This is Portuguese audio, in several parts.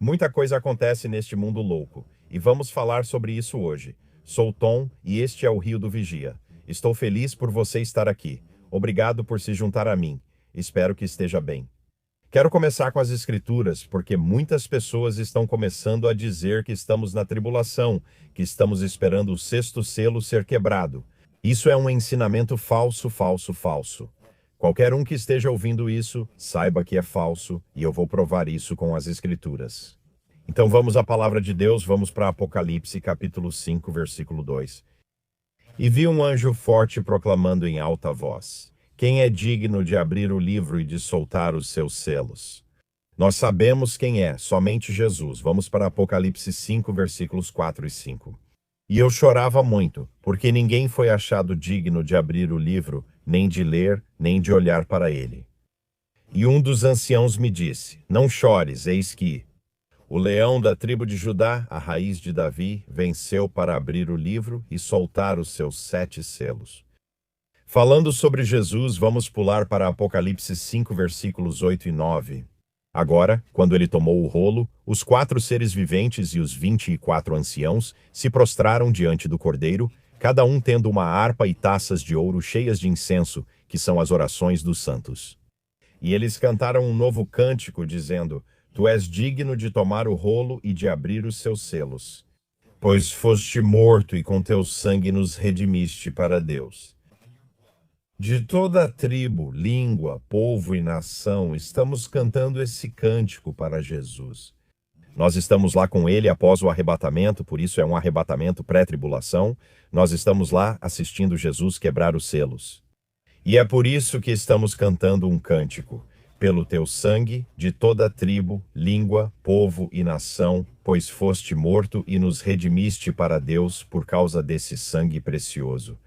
Muita coisa acontece neste mundo louco, e vamos falar sobre isso hoje. Sou Tom e este é o Rio do Vigia. Estou feliz por você estar aqui. Obrigado por se juntar a mim. Espero que esteja bem. Quero começar com as Escrituras, porque muitas pessoas estão começando a dizer que estamos na tribulação, que estamos esperando o sexto selo ser quebrado. Isso é um ensinamento falso, falso, falso. Qualquer um que esteja ouvindo isso, saiba que é falso, e eu vou provar isso com as Escrituras. Então vamos à palavra de Deus, vamos para Apocalipse, capítulo 5, versículo 2. E vi um anjo forte proclamando em alta voz: quem é digno de abrir o livro e de soltar os seus selos? Nós sabemos quem é, somente Jesus. Vamos para Apocalipse 5, versículos 4 e 5. E eu chorava muito, porque ninguém foi achado digno de abrir o livro, nem de ler, nem de olhar para ele. E um dos anciãos me disse: não chores, eis que o leão da tribo de Judá, a raiz de Davi, venceu para abrir o livro e soltar os seus 7 selos. Falando sobre Jesus, vamos pular para Apocalipse 5, versículos 8 e 9. Agora, quando ele tomou o rolo, os 4 seres viventes e os 24 anciãos se prostraram diante do Cordeiro, cada um tendo uma harpa e taças de ouro cheias de incenso, que são as orações dos santos. E eles cantaram um novo cântico, dizendo: tu és digno de tomar o rolo e de abrir os seus selos, pois foste morto e com teu sangue nos redimiste para Deus. De toda a tribo, língua, povo e nação, estamos cantando esse cântico para Jesus. Nós estamos lá com ele após o arrebatamento, por isso é um arrebatamento pré-tribulação. Nós estamos lá assistindo Jesus quebrar os selos. E é por isso que estamos cantando um cântico: pelo teu sangue, de toda a tribo, língua, povo e nação, pois foste morto e nos redimiste para Deus por causa desse sangue precioso.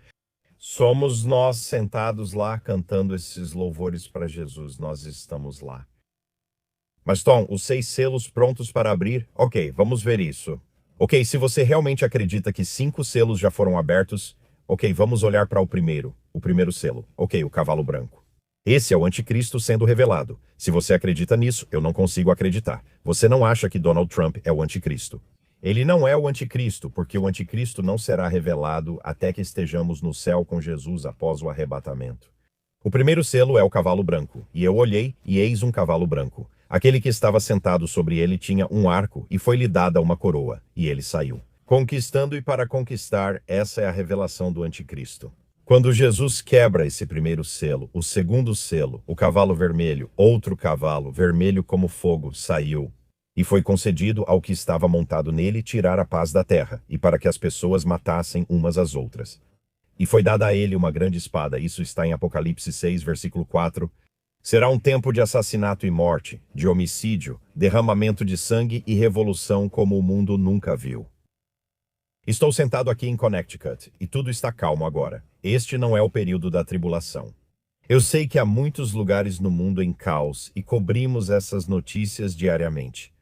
Somos nós sentados lá cantando esses louvores para Jesus, nós estamos lá. Mas Tom, os 6 selos prontos para abrir? Ok, vamos ver isso. Ok, se você realmente acredita que 5 selos já foram abertos, ok, vamos olhar para o primeiro selo. Ok, o cavalo branco. Esse é o anticristo sendo revelado. Se você acredita nisso, eu não consigo acreditar. Você não acha que Donald Trump é o anticristo? Ele não é o anticristo, porque o anticristo não será revelado até que estejamos no céu com Jesus após o arrebatamento. O primeiro selo é o cavalo branco, e eu olhei, e eis um cavalo branco. Aquele que estava sentado sobre ele tinha um arco, e foi-lhe dada uma coroa, e ele saiu. Conquistando e para conquistar, essa é a revelação do anticristo. Quando Jesus quebra esse primeiro selo, o segundo selo, o cavalo vermelho, outro cavalo, vermelho como fogo, saiu. E foi concedido ao que estava montado nele tirar a paz da terra, e para que as pessoas matassem umas às outras. E foi dada a ele uma grande espada, isso está em Apocalipse 6, versículo 4. Será um tempo de assassinato e morte, de homicídio, derramamento de sangue e revolução como o mundo nunca viu. Estou sentado aqui em Connecticut, e tudo está calmo agora. Este não é o período da tribulação. Eu sei que há muitos lugares no mundo em caos e cobrimos essas notícias diariamente.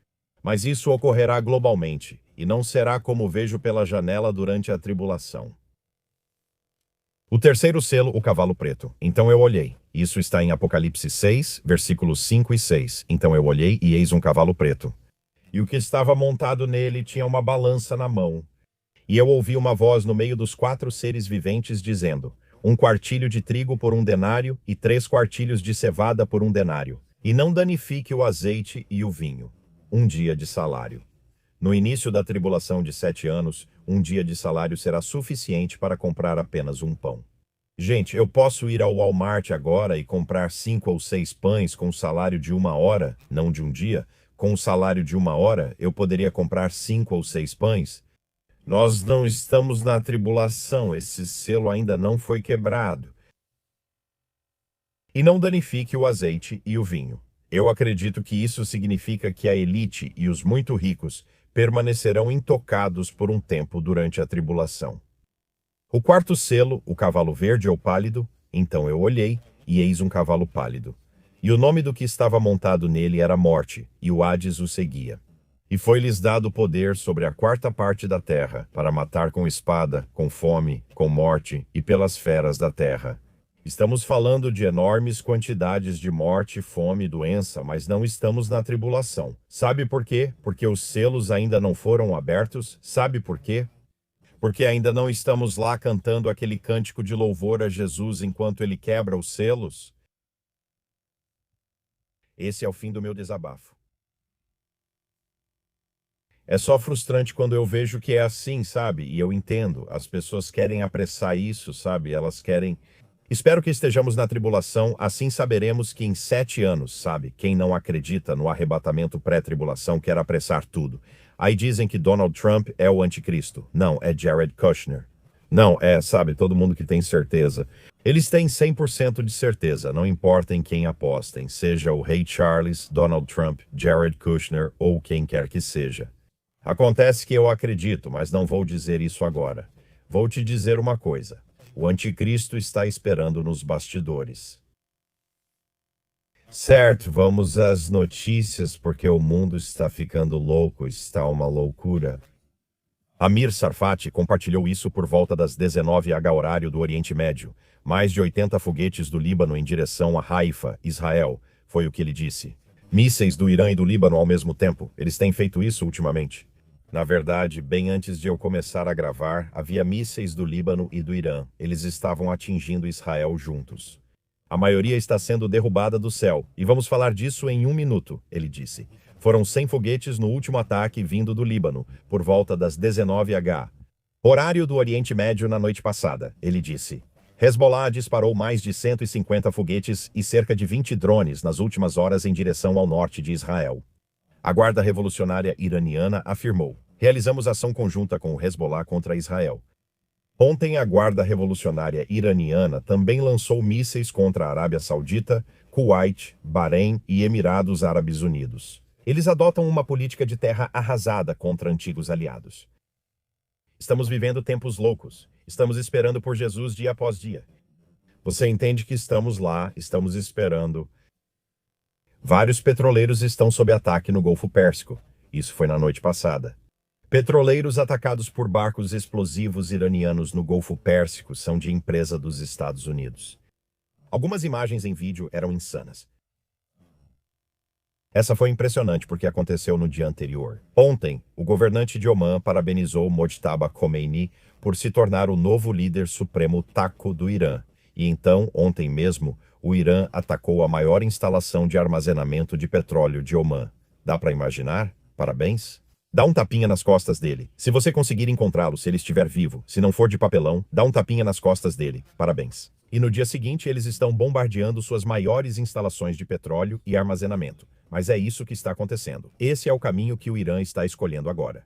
Mas isso ocorrerá globalmente, e não será como vejo pela janela durante a tribulação. O terceiro selo, o cavalo preto. Então eu olhei. Isso está em Apocalipse 6, versículos 5 e 6. Então eu olhei e eis um cavalo preto. E o que estava montado nele tinha uma balança na mão. E eu ouvi uma voz no meio dos 4 seres viventes dizendo: 1 quartilho de trigo por 1 denário e 3 quartilhos de cevada por 1 denário. E não danifique o azeite e o vinho. 1 dia de salário. No início da tribulação de 7 anos, 1 dia de salário será suficiente para comprar apenas um pão. Gente, eu posso ir ao Walmart agora e comprar 5 ou 6 pães com o salário de 1 hora, não de um dia. Com o salário de 1 hora, eu poderia comprar 5 ou 6 pães. Nós não estamos na tribulação, esse selo ainda não foi quebrado. E não danifique o azeite e o vinho. Eu acredito que isso significa que a elite e os muito ricos permanecerão intocados por um tempo durante a tribulação. O quarto selo, o cavalo verde ou pálido, então eu olhei, e eis um cavalo pálido. E o nome do que estava montado nele era Morte, e o Hades o seguia. E foi-lhes dado poder sobre a 4ª parte da terra, para matar com espada, com fome, com morte e pelas feras da terra. Estamos falando de enormes quantidades de morte, fome e doença, mas não estamos na tribulação. Sabe por quê? Porque os selos ainda não foram abertos. Sabe por quê? Porque ainda não estamos lá cantando aquele cântico de louvor a Jesus enquanto ele quebra os selos. Esse é o fim do meu desabafo. É só frustrante quando eu vejo que é assim, sabe? E eu entendo, as pessoas querem apressar isso, sabe? Elas querem. Espero que estejamos na tribulação, assim saberemos que em 7 anos, sabe? Quem não acredita no arrebatamento pré-tribulação quer apressar tudo. Aí dizem que Donald Trump é o anticristo. Não, é Jared Kushner. Não, sabe, todo mundo que tem certeza. Eles têm 100% de certeza, não importa em quem apostem, seja o Rei Charles, Donald Trump, Jared Kushner ou quem quer que seja. Acontece que eu acredito, mas não vou dizer isso agora. Vou te dizer uma coisa. O anticristo está esperando nos bastidores. Certo, vamos às notícias, porque o mundo está ficando louco, está uma loucura. Amir Sarfati compartilhou isso por volta das 19h horário do Oriente Médio. Mais de 80 foguetes do Líbano em direção a Haifa, Israel, foi o que ele disse. Mísseis do Irã e do Líbano ao mesmo tempo. Eles têm feito isso ultimamente. Na verdade, bem antes de eu começar a gravar, havia mísseis do Líbano e do Irã. Eles estavam atingindo Israel juntos. A maioria está sendo derrubada do céu, e vamos falar disso em 1 minuto, ele disse. Foram 100 foguetes no último ataque vindo do Líbano, por volta das 19h. Horário do Oriente Médio na noite passada, ele disse. Hezbollah disparou mais de 150 foguetes e cerca de 20 drones nas últimas horas em direção ao norte de Israel. A Guarda Revolucionária Iraniana afirmou: realizamos ação conjunta com o Hezbollah contra Israel. Ontem, a Guarda Revolucionária Iraniana também lançou mísseis contra a Arábia Saudita, Kuwait, Bahrein e Emirados Árabes Unidos. Eles adotam uma política de terra arrasada contra antigos aliados. Estamos vivendo tempos loucos. Estamos esperando por Jesus dia após dia. Você entende que estamos lá, estamos esperando. Vários petroleiros estão sob ataque no Golfo Pérsico. Isso foi na noite passada. Petroleiros atacados por barcos explosivos iranianos no Golfo Pérsico são de empresa dos Estados Unidos. Algumas imagens em vídeo eram insanas. Essa foi impressionante porque aconteceu no dia anterior. Ontem, o governante de Omã parabenizou Mojtaba Khomeini por se tornar o novo líder supremo taco do Irã. E então, ontem mesmo, o Irã atacou a maior instalação de armazenamento de petróleo de Omã. Dá para imaginar? Parabéns. Dá um tapinha nas costas dele. Se você conseguir encontrá-lo, se ele estiver vivo, se não for de papelão, dá um tapinha nas costas dele. Parabéns. E no dia seguinte, eles estão bombardeando suas maiores instalações de petróleo e armazenamento. Mas é isso que está acontecendo. Esse é o caminho que o Irã está escolhendo agora.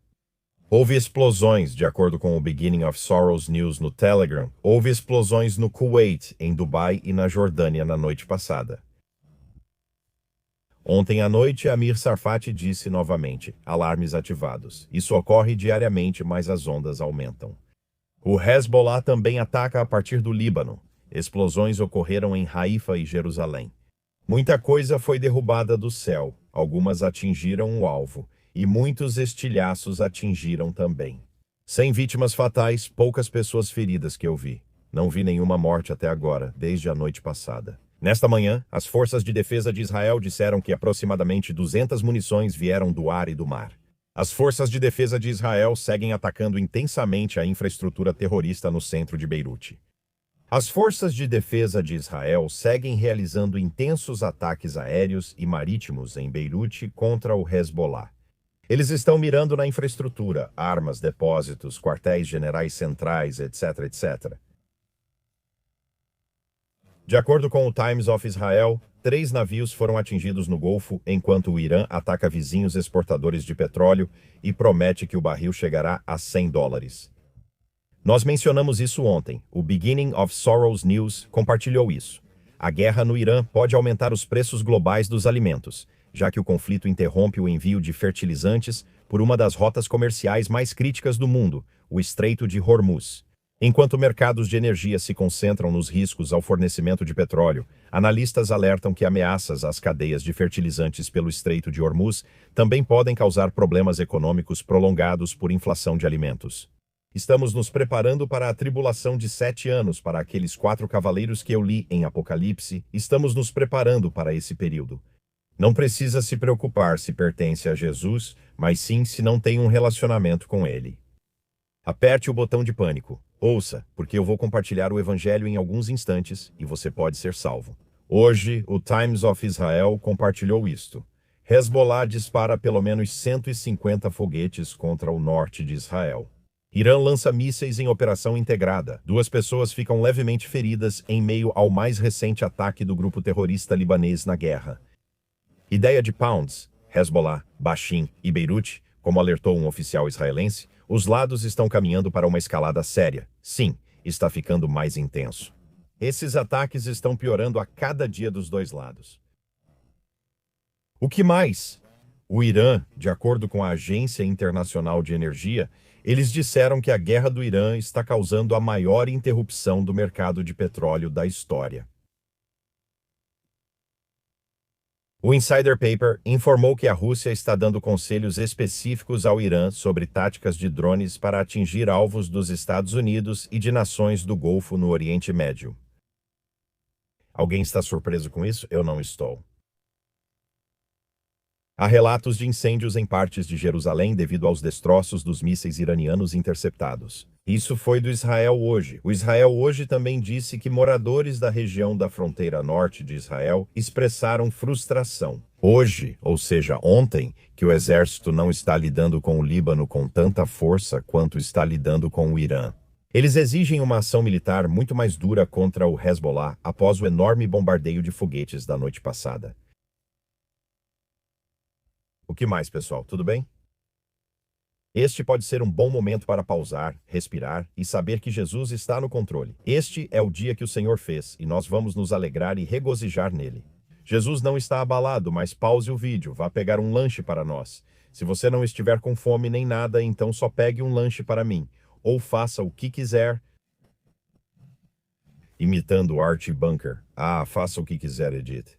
Houve explosões, de acordo com o Beginning of Sorrows News no Telegram. Houve explosões no Kuwait, em Dubai e na Jordânia na noite passada. Ontem à noite, Amir Sarfati disse novamente, alarmes ativados. Isso ocorre diariamente, mas as ondas aumentam. O Hezbollah também ataca a partir do Líbano. Explosões ocorreram em Haifa e Jerusalém. Muita coisa foi derrubada do céu, algumas atingiram o alvo, e muitos estilhaços atingiram também. 100 vítimas fatais, poucas pessoas feridas que eu vi. Não vi nenhuma morte até agora, desde a noite passada. Nesta manhã, as forças de defesa de Israel disseram que aproximadamente 200 munições vieram do ar e do mar. As forças de defesa de Israel seguem atacando intensamente a infraestrutura terrorista no centro de Beirute. As forças de defesa de Israel seguem realizando intensos ataques aéreos e marítimos em Beirute contra o Hezbollah. Eles estão mirando na infraestrutura, armas, depósitos, quartéis generais centrais, etc, etc. De acordo com o Times of Israel, 3 navios foram atingidos no Golfo, enquanto o Irã ataca vizinhos exportadores de petróleo e promete que o barril chegará a $100. Nós mencionamos isso ontem. O Beginning of Sorrows News compartilhou isso. A guerra no Irã pode aumentar os preços globais dos alimentos, já que o conflito interrompe o envio de fertilizantes por uma das rotas comerciais mais críticas do mundo, o Estreito de Hormuz. Enquanto mercados de energia se concentram nos riscos ao fornecimento de petróleo, analistas alertam que ameaças às cadeias de fertilizantes pelo Estreito de Hormuz também podem causar problemas econômicos prolongados por inflação de alimentos. Estamos nos preparando para a tribulação de 7 anos, para aqueles 4 cavaleiros que eu li em Apocalipse. Estamos nos preparando para esse período. Não precisa se preocupar se pertence a Jesus, mas sim se não tem um relacionamento com ele. Aperte o botão de pânico. Ouça, porque eu vou compartilhar o evangelho em alguns instantes e você pode ser salvo. Hoje, o Times of Israel compartilhou isto. Hezbollah dispara pelo menos 150 foguetes contra o norte de Israel. Irã lança mísseis em operação integrada. 2 pessoas ficam levemente feridas em meio ao mais recente ataque do grupo terrorista libanês na guerra. Ideia de Pounds, Hezbollah, Bashim e Beirute, como alertou um oficial israelense, os lados estão caminhando para uma escalada séria. Sim, está ficando mais intenso. Esses ataques estão piorando a cada dia dos dois lados. O que mais? O Irã, de acordo com a Agência Internacional de Energia, eles disseram que a guerra do Irã está causando a maior interrupção do mercado de petróleo da história. O Insider Paper informou que a Rússia está dando conselhos específicos ao Irã sobre táticas de drones para atingir alvos dos Estados Unidos e de nações do Golfo no Oriente Médio. Alguém está surpreso com isso? Eu não estou. Há relatos de incêndios em partes de Jerusalém devido aos destroços dos mísseis iranianos interceptados. Isso foi do Israel Hoje. O Israel Hoje também disse que moradores da região da fronteira norte de Israel expressaram frustração. Hoje, ou seja, ontem, que o exército não está lidando com o Líbano com tanta força quanto está lidando com o Irã. Eles exigem uma ação militar muito mais dura contra o Hezbollah após o enorme bombardeio de foguetes da noite passada. O que mais, pessoal? Tudo bem? Este pode ser um bom momento para pausar, respirar e saber que Jesus está no controle. Este é o dia que o Senhor fez e nós vamos nos alegrar e regozijar nele. Jesus não está abalado, mas pause o vídeo, vá pegar um lanche para nós. Se você não estiver com fome nem nada, então só pegue um lanche para mim. Ou faça o que quiser. Imitando Archie Bunker. Ah, faça o que quiser, Edith.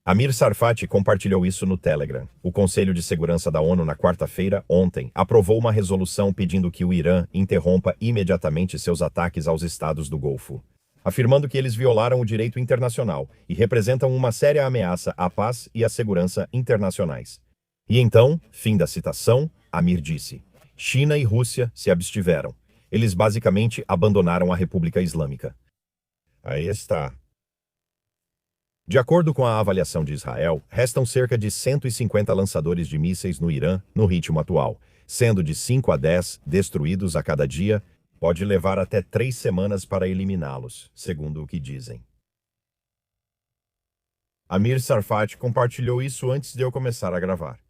Amir Tsarfati compartilhou isso no Telegram. O Conselho de Segurança da ONU, na quarta-feira, ontem, aprovou uma resolução pedindo que o Irã interrompa imediatamente seus ataques aos estados do Golfo, afirmando que eles violaram o direito internacional e representam uma séria ameaça à paz e à segurança internacionais. E então, fim da citação, Amir disse: China e Rússia se abstiveram. Eles basicamente abandonaram a República Islâmica. Aí está. De acordo com a avaliação de Israel, restam cerca de 150 lançadores de mísseis no Irã no ritmo atual, sendo de 5 a 10 destruídos a cada dia. Pode levar até 3 semanas para eliminá-los, segundo o que dizem. Amir Tsarfati compartilhou isso antes de eu começar a gravar.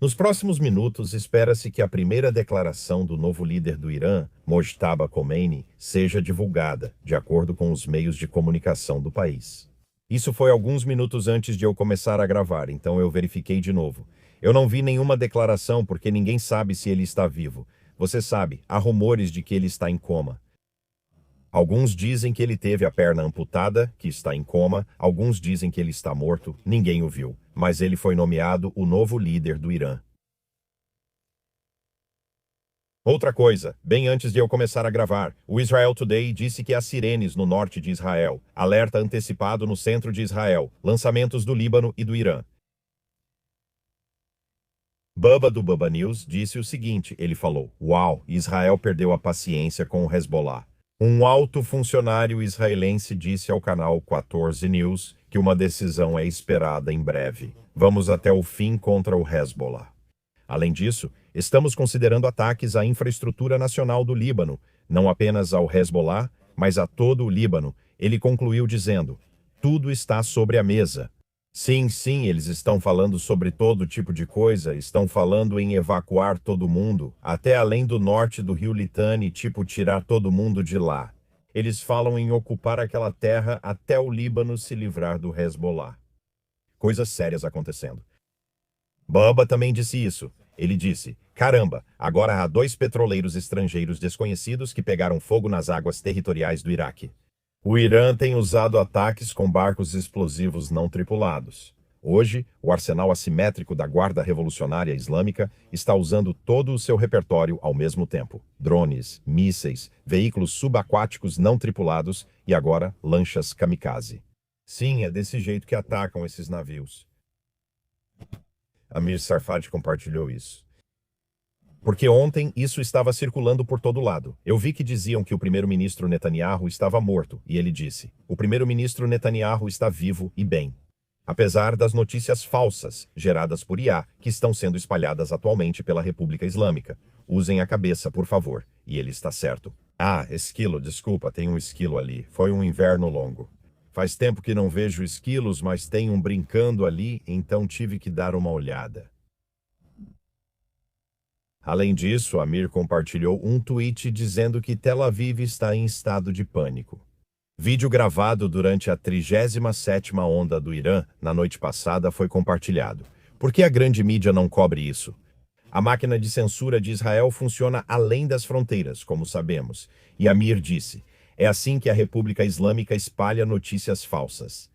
Nos próximos minutos, espera-se que a primeira declaração do novo líder do Irã, Mojtaba Khomeini, seja divulgada, de acordo com os meios de comunicação do país. Isso foi alguns minutos antes de eu começar a gravar, então eu verifiquei de novo. Eu não vi nenhuma declaração porque ninguém sabe se ele está vivo. Você sabe, há rumores de que ele está em coma. Alguns dizem que ele teve a perna amputada, que está em coma. Alguns dizem que ele está morto. Ninguém o viu, mas ele foi nomeado o novo líder do Irã. Outra coisa, bem antes de eu começar a gravar, o Israel Today disse que há sirenes no norte de Israel, alerta antecipado no centro de Israel, lançamentos do Líbano e do Irã. Bubba do Bubba News disse o seguinte, ele falou: Uau, Israel perdeu a paciência com o Hezbollah. Um alto funcionário israelense disse ao canal 14 News que uma decisão é esperada em breve. Vamos até o fim contra o Hezbollah. Além disso, estamos considerando ataques à infraestrutura nacional do Líbano, não apenas ao Hezbollah, mas a todo o Líbano. Ele concluiu dizendo: tudo está sobre a mesa. Sim, eles estão falando sobre todo tipo de coisa, estão falando em evacuar todo mundo, até além do norte do rio Litani, tipo tirar todo mundo de lá. Eles falam em ocupar aquela terra até o Líbano se livrar do Hezbollah. Coisas sérias acontecendo. Bubba também disse isso. Ele disse: caramba, agora há 2 petroleiros estrangeiros desconhecidos que pegaram fogo nas águas territoriais do Iraque. O Irã tem usado ataques com barcos explosivos não tripulados. Hoje, o arsenal assimétrico da Guarda Revolucionária Islâmica está usando todo o seu repertório ao mesmo tempo: drones, mísseis, veículos subaquáticos não tripulados e agora lanchas kamikaze. Sim, é desse jeito que atacam esses navios. Amir Sarfati compartilhou isso. Porque ontem isso estava circulando por todo lado. Eu vi que diziam que o primeiro-ministro Netanyahu estava morto, e ele disse: o primeiro-ministro Netanyahu está vivo e bem. Apesar das notícias falsas, geradas por IA, que estão sendo espalhadas atualmente pela República Islâmica. Usem a cabeça, por favor. E ele está certo. Ah, esquilo, desculpa, tem um esquilo ali. Foi um inverno longo. Faz tempo que não vejo esquilos, mas tem um brincando ali, então tive que dar uma olhada. Além disso, Amir compartilhou um tweet dizendo que Tel Aviv está em estado de pânico. Vídeo gravado durante a 37ª onda do Irã na noite passada foi compartilhado. Por que a grande mídia não cobre isso? A máquina de censura de Israel funciona além das fronteiras, como sabemos. E Amir disse: é assim que a República Islâmica espalha notícias falsas.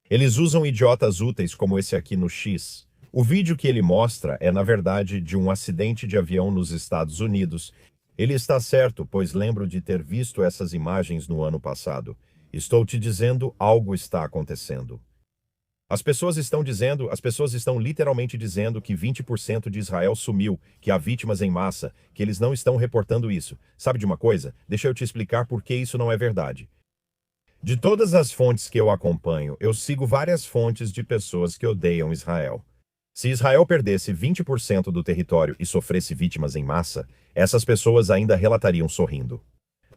Eles usam idiotas úteis como esse aqui no X. O vídeo que ele mostra é, na verdade, de um acidente de avião nos Estados Unidos. Ele está certo, pois lembro de ter visto essas imagens no ano passado. Estou te dizendo, algo está acontecendo. As pessoas estão literalmente dizendo que 20% de Israel sumiu, que há vítimas em massa, que eles não estão reportando isso. Sabe de uma coisa? Deixa eu te explicar por que isso não é verdade. De todas as fontes que eu acompanho, eu sigo várias fontes de pessoas que odeiam Israel. Se Israel perdesse 20% do território e sofresse vítimas em massa, essas pessoas ainda relatariam sorrindo.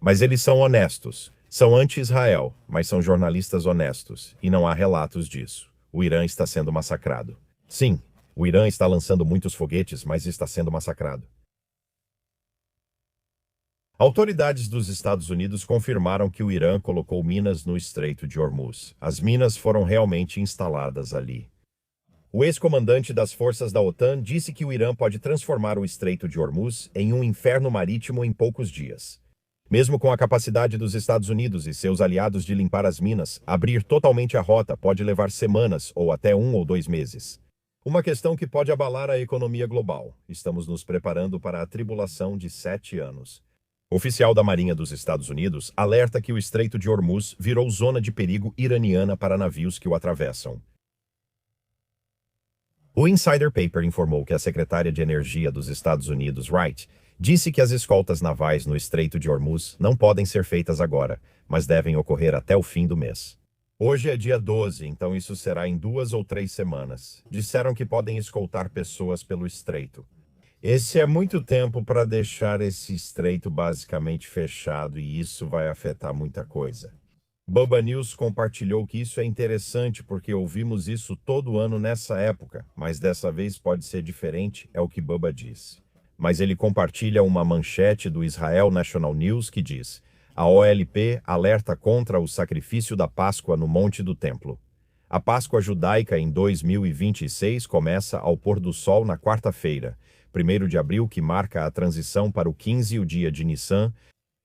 Mas eles são honestos. São anti-Israel, mas são jornalistas honestos, e não há relatos disso. O Irã está sendo massacrado. Sim, o Irã está lançando muitos foguetes, mas está sendo massacrado. Autoridades dos Estados Unidos confirmaram que o Irã colocou minas no Estreito de Hormuz. As minas foram realmente instaladas ali. O ex-comandante das forças da OTAN disse que o Irã pode transformar o Estreito de Hormuz em um inferno marítimo em poucos dias. Mesmo com a capacidade dos Estados Unidos e seus aliados de limpar as minas, abrir totalmente a rota pode levar semanas ou até 1 ou 2 meses. Uma questão que pode abalar a economia global. Estamos nos preparando para a tribulação de 7 anos. Oficial da Marinha dos Estados Unidos alerta que o Estreito de Hormuz virou zona de perigo iraniana para navios que o atravessam. O Insider Paper informou que a secretária de Energia dos Estados Unidos, Wright, disse que as escoltas navais no Estreito de Hormuz não podem ser feitas agora, mas devem ocorrer até o fim do mês. Hoje é dia 12, então isso será em 2 ou 3 semanas. Disseram que podem escoltar pessoas pelo estreito. Esse é muito tempo para deixar esse estreito basicamente fechado e isso vai afetar muita coisa. Bubba News compartilhou que isso é interessante porque ouvimos isso todo ano nessa época, mas dessa vez pode ser diferente, é o que Bubba disse. Mas ele compartilha uma manchete do Israel National News que diz: a OLP alerta contra o sacrifício da Páscoa no Monte do Templo. A Páscoa judaica em 2026 começa ao pôr do sol na quarta-feira, 1º de abril, que marca a transição para o 15, o dia de Nissan.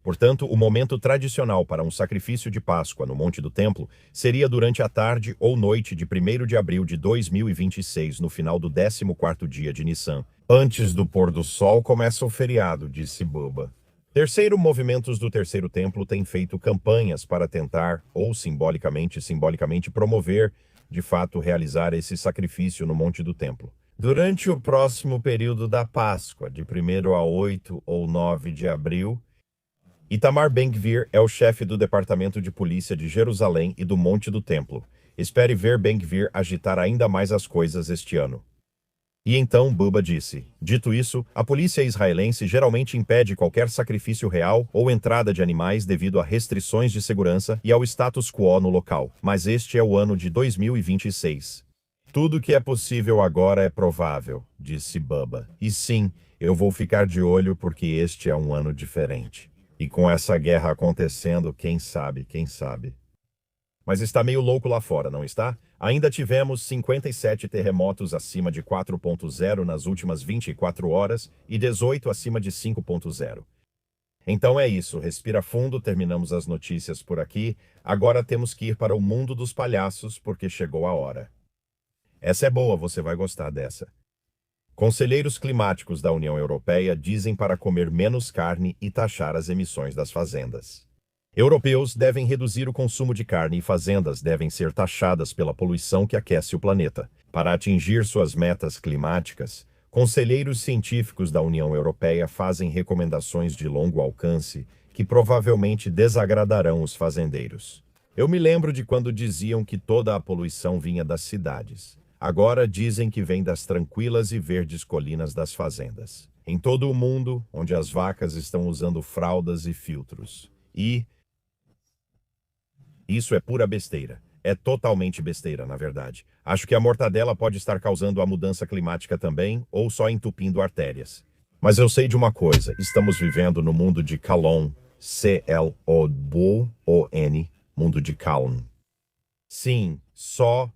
Portanto, o momento tradicional para um sacrifício de Páscoa no Monte do Templo seria durante a tarde ou noite de 1º de abril de 2026, no final do 14º dia de Nissan. Antes do pôr do sol começa o feriado, disse Bubba. Terceiro, movimentos do Terceiro Templo têm feito campanhas para tentar, ou simbolicamente promover, de fato, realizar esse sacrifício no Monte do Templo. Durante o próximo período da Páscoa, de 1º a 8 ou 9 de abril, Itamar Ben-Gvir é o chefe do Departamento de Polícia de Jerusalém e do Monte do Templo. Espere ver Ben-Gvir agitar ainda mais as coisas este ano. E então Bubba disse: dito isso, a polícia israelense geralmente impede qualquer sacrifício real ou entrada de animais devido a restrições de segurança e ao status quo no local. Mas este é o ano de 2026. Tudo que é possível agora é provável, disse Bubba. E sim, eu vou ficar de olho porque este é um ano diferente. E com essa guerra acontecendo, quem sabe, quem sabe. Mas está meio louco lá fora, não está? Ainda tivemos 57 terremotos acima de 4.0 nas últimas 24 horas e 18 acima de 5.0. Então é isso, respira fundo, terminamos as notícias por aqui. Agora temos que ir para o mundo dos palhaços porque chegou a hora. Essa é boa, você vai gostar dessa. Conselheiros climáticos da União Europeia dizem para comer menos carne e taxar as emissões das fazendas. Europeus devem reduzir o consumo de carne e fazendas devem ser taxadas pela poluição que aquece o planeta. Para atingir suas metas climáticas, conselheiros científicos da União Europeia fazem recomendações de longo alcance que provavelmente desagradarão os fazendeiros. Eu me lembro de quando diziam que toda a poluição vinha das cidades. Agora dizem que vem das tranquilas e verdes colinas das fazendas. Em todo o mundo, onde as vacas estão usando fraldas e filtros. E isso é pura besteira. É totalmente besteira, na verdade. Acho que a mortadela pode estar causando a mudança climática também, ou só entupindo artérias. Mas eu sei de uma coisa, estamos vivendo no mundo de Calon, C-L-O-B-O-N, mundo de Calon. Sim, só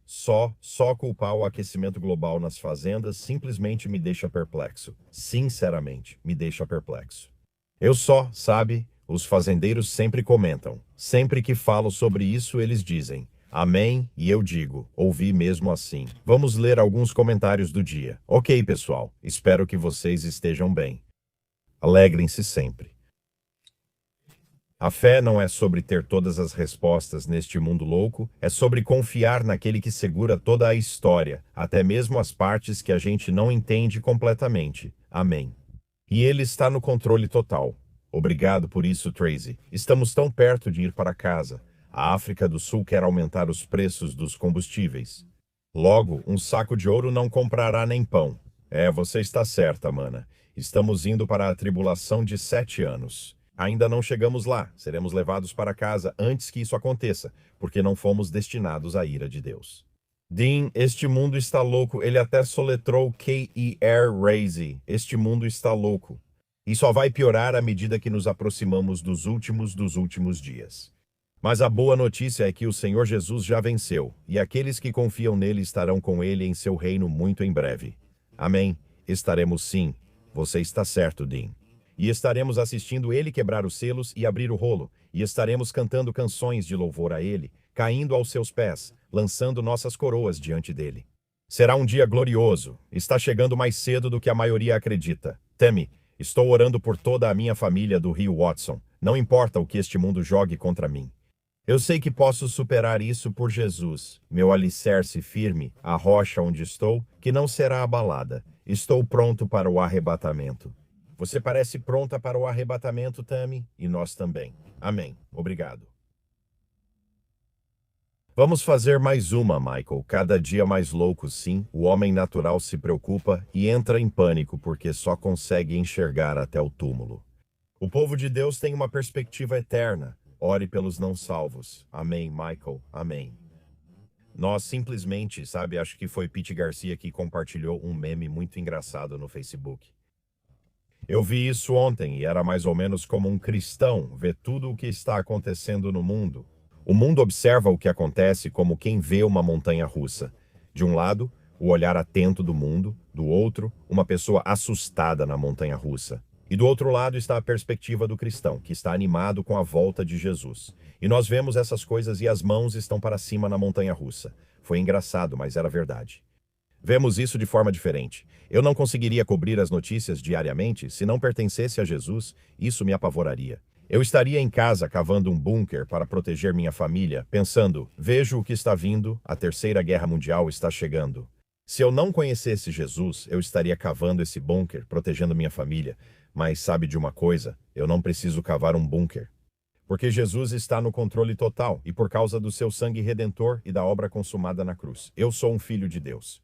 culpar o aquecimento global nas fazendas simplesmente me deixa perplexo. Sinceramente, me deixa perplexo. Sabe, os fazendeiros sempre comentam. Sempre que falo sobre isso, eles dizem, amém, e eu digo, ouvi mesmo assim. Vamos ler alguns comentários do dia. Ok, pessoal, espero que vocês estejam bem. Alegrem-se sempre. A fé não é sobre ter todas as respostas neste mundo louco, é sobre confiar naquele que segura toda a história, até mesmo as partes que a gente não entende completamente. Amém. E ele está no controle total. Obrigado por isso, Tracy. Estamos tão perto de ir para casa. A África do Sul quer aumentar os preços dos combustíveis. Logo, um saco de ouro não comprará nem pão. É, você está certa, mana. Estamos indo para a tribulação de 7 anos. Ainda não chegamos lá. Seremos levados para casa antes que isso aconteça, porque não fomos destinados à ira de Deus. Dean, este mundo está louco. Ele até soletrou K-E-R Razy. Este mundo está louco. E só vai piorar à medida que nos aproximamos dos últimos dias. Mas a boa notícia é que o Senhor Jesus já venceu, e aqueles que confiam nele estarão com ele em seu reino muito em breve. Amém. Estaremos sim. Você está certo, Dean. E estaremos assistindo ele quebrar os selos e abrir o rolo, e estaremos cantando canções de louvor a ele, caindo aos seus pés, lançando nossas coroas diante dele. Será um dia glorioso. Está chegando mais cedo do que a maioria acredita. Teme, estou orando por toda a minha família do Rio Watson. Não importa o que este mundo jogue contra mim. Eu sei que posso superar isso por Jesus, meu alicerce firme, a rocha onde estou, que não será abalada. Estou pronto para o arrebatamento. Você parece pronta para o arrebatamento, Tammy, e nós também. Amém. Obrigado. Vamos fazer mais uma, Michael. Cada dia mais louco, sim. O homem natural se preocupa e entra em pânico porque só consegue enxergar até o túmulo. O povo de Deus tem uma perspectiva eterna. Ore pelos não salvos. Amém, Michael. Amém. Nós simplesmente, sabe, acho que foi Pete Garcia que compartilhou um meme muito engraçado no Facebook. Eu vi isso ontem e era mais ou menos como um cristão ver tudo o que está acontecendo no mundo. O mundo observa o que acontece como quem vê uma montanha russa. De um lado, o olhar atento do mundo, do outro, uma pessoa assustada na montanha russa. E do outro lado está a perspectiva do cristão, que está animado com a volta de Jesus. E nós vemos essas coisas e as mãos estão para cima na montanha russa. Foi engraçado, mas era verdade. Vemos isso de forma diferente. Eu não conseguiria cobrir as notícias diariamente se não pertencesse a Jesus, isso me apavoraria. Eu estaria em casa cavando um bunker para proteger minha família, pensando, vejo o que está vindo, a Terceira Guerra Mundial está chegando. Se eu não conhecesse Jesus, eu estaria cavando esse bunker, protegendo minha família. Mas sabe de uma coisa? Eu não preciso cavar um bunker. Porque Jesus está no controle total e por causa do seu sangue redentor e da obra consumada na cruz. Eu sou um filho de Deus.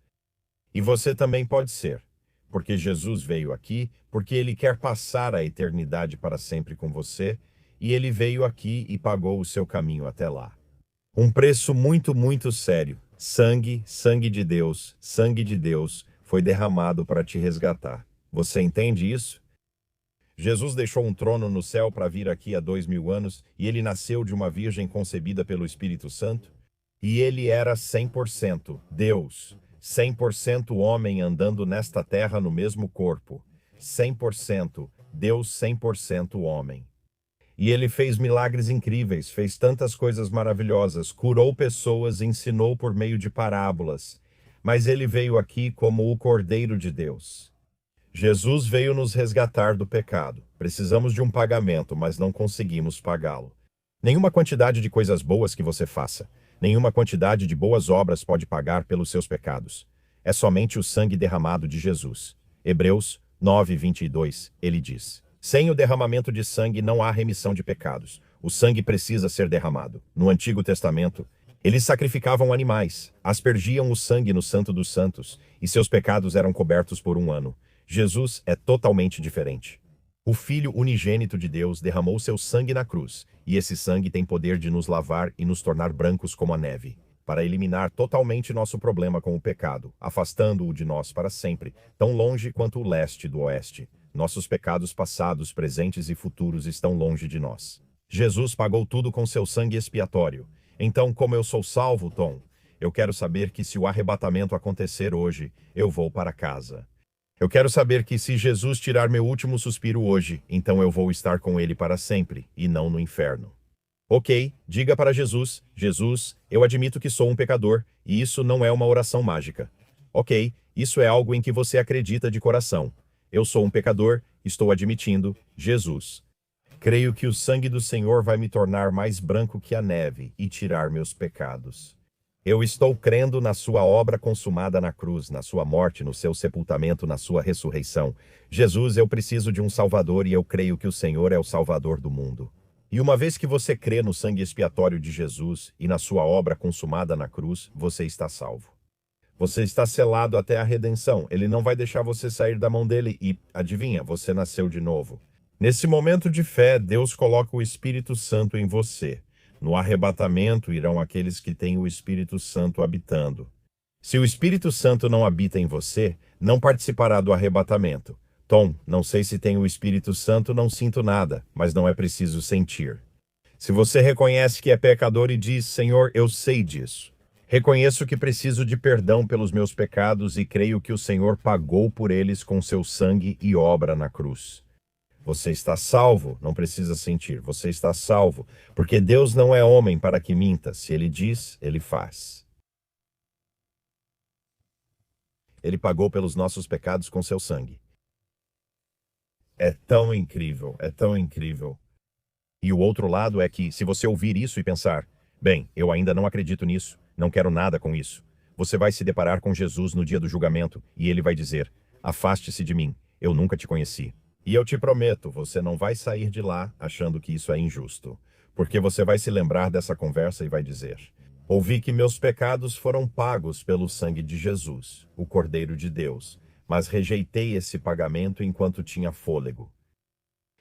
E você também pode ser. Porque Jesus veio aqui, porque ele quer passar a eternidade para sempre com você, e ele veio aqui e pagou o seu caminho até lá. Um preço muito sério. Sangue de Deus, foi derramado para te resgatar. Você entende isso? Jesus deixou um trono no céu para vir aqui há 2000 anos e ele nasceu de uma virgem concebida pelo Espírito Santo. E ele era 100% Deus, 100% homem andando nesta terra no mesmo corpo. 100% Deus, 100% homem. E ele fez milagres incríveis, fez tantas coisas maravilhosas, curou pessoas, ensinou por meio de parábolas. mas ele veio aqui como o Cordeiro de Deus. Jesus veio nos resgatar do pecado. Precisamos de um pagamento, mas não conseguimos pagá-lo. Nenhuma quantidade de coisas boas que você faça, nenhuma quantidade de boas obras pode pagar pelos seus pecados. É somente o sangue derramado de Jesus. Hebreus 9:22, ele diz: sem o derramamento de sangue não há remissão de pecados. O sangue precisa ser derramado. No Antigo Testamento, eles sacrificavam animais, aspergiam o sangue no Santo dos Santos, e seus pecados eram cobertos por um ano. Jesus é totalmente diferente. O Filho unigênito de Deus derramou seu sangue na cruz, e esse sangue tem poder de nos lavar e nos tornar brancos como a neve, para eliminar totalmente nosso problema com o pecado, afastando-o de nós para sempre, tão longe quanto o leste do oeste. Nossos pecados passados, presentes e futuros estão longe de nós. Jesus pagou tudo com seu sangue expiatório. Então, como eu sou salvo, Tom, eu quero saber que se o arrebatamento acontecer hoje, eu vou para casa. Eu quero saber que se Jesus tirar meu último suspiro hoje, então eu vou estar com ele para sempre, e não no inferno. Ok, diga para Jesus: Jesus, eu admito que sou um pecador, e isso não é uma oração mágica. Ok, isso é algo em que você acredita de coração. Eu sou um pecador, estou admitindo, Jesus. Creio que o sangue do Senhor vai me tornar mais branco que a neve e tirar meus pecados. Eu estou crendo na sua obra consumada na cruz, na sua morte, no seu sepultamento, na sua ressurreição. Jesus, eu preciso de um Salvador e eu creio que o Senhor é o Salvador do mundo. E uma vez que você crê no sangue expiatório de Jesus e na sua obra consumada na cruz, você está salvo. Você está selado até a redenção. Ele não vai deixar você sair da mão dele e, adivinha, você nasceu de novo. Nesse momento de fé, Deus coloca o Espírito Santo em você. No arrebatamento irão aqueles que têm o Espírito Santo habitando. Se o Espírito Santo não habita em você, não participará do arrebatamento. Tom, não sei se tenho o Espírito Santo, não sinto nada, mas não é preciso sentir. Se você reconhece que é pecador e diz: Senhor, eu sei disso. Reconheço que preciso de perdão pelos meus pecados e creio que o Senhor pagou por eles com seu sangue e obra na cruz. Você está salvo, não precisa sentir, você está salvo, porque Deus não é homem para que minta, se ele diz, ele faz. Ele pagou pelos nossos pecados com seu sangue. É tão incrível, é tão incrível. E o outro lado é que, se você ouvir isso e pensar: bem, eu ainda não acredito nisso, não quero nada com isso, você vai se deparar com Jesus no dia do julgamento, e ele vai dizer: afaste-se de mim, eu nunca te conheci. E eu te prometo, você não vai sair de lá achando que isso é injusto, porque você vai se lembrar dessa conversa e vai dizer: ouvi que meus pecados foram pagos pelo sangue de Jesus, o Cordeiro de Deus, mas rejeitei esse pagamento enquanto tinha fôlego.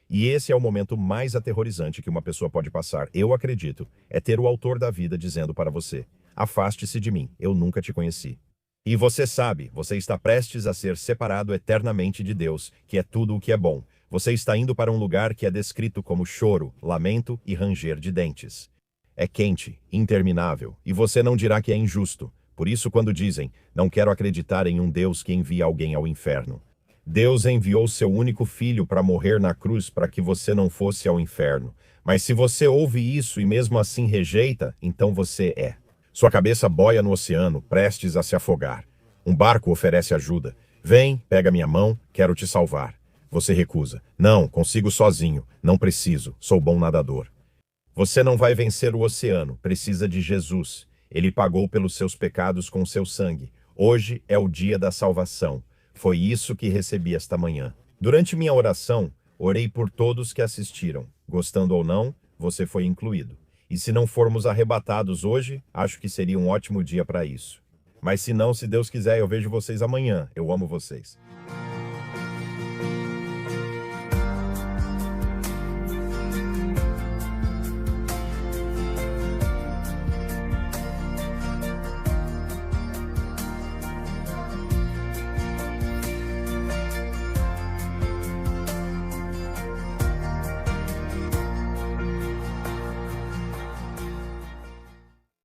E esse é o momento mais aterrorizante que uma pessoa pode passar, eu acredito, é ter o autor da vida dizendo para você: afaste-se de mim, eu nunca te conheci. E você sabe, você está prestes a ser separado eternamente de Deus, que é tudo o que é bom. Você está indo para um lugar que é descrito como choro, lamento e ranger de dentes. É quente, interminável, e você não dirá que é injusto. Por isso, quando dizem: não quero acreditar em um Deus que envia alguém ao inferno. Deus enviou seu único filho para morrer na cruz para que você não fosse ao inferno. Mas se você ouve isso e mesmo assim rejeita, então você é. Sua cabeça boia no oceano, prestes a se afogar. Um barco oferece ajuda. Vem, pega minha mão, quero te salvar. Você recusa. Não, consigo sozinho. Não preciso, sou bom nadador. Você não vai vencer o oceano, precisa de Jesus. Ele pagou pelos seus pecados com seu sangue. Hoje é o dia da salvação. Foi isso que recebi esta manhã. Durante minha oração, orei por todos que assistiram. Gostando ou não, você foi incluído. E se não formos arrebatados hoje, acho que seria um ótimo dia para isso. Mas se não, se Deus quiser, eu vejo vocês amanhã. Eu amo vocês.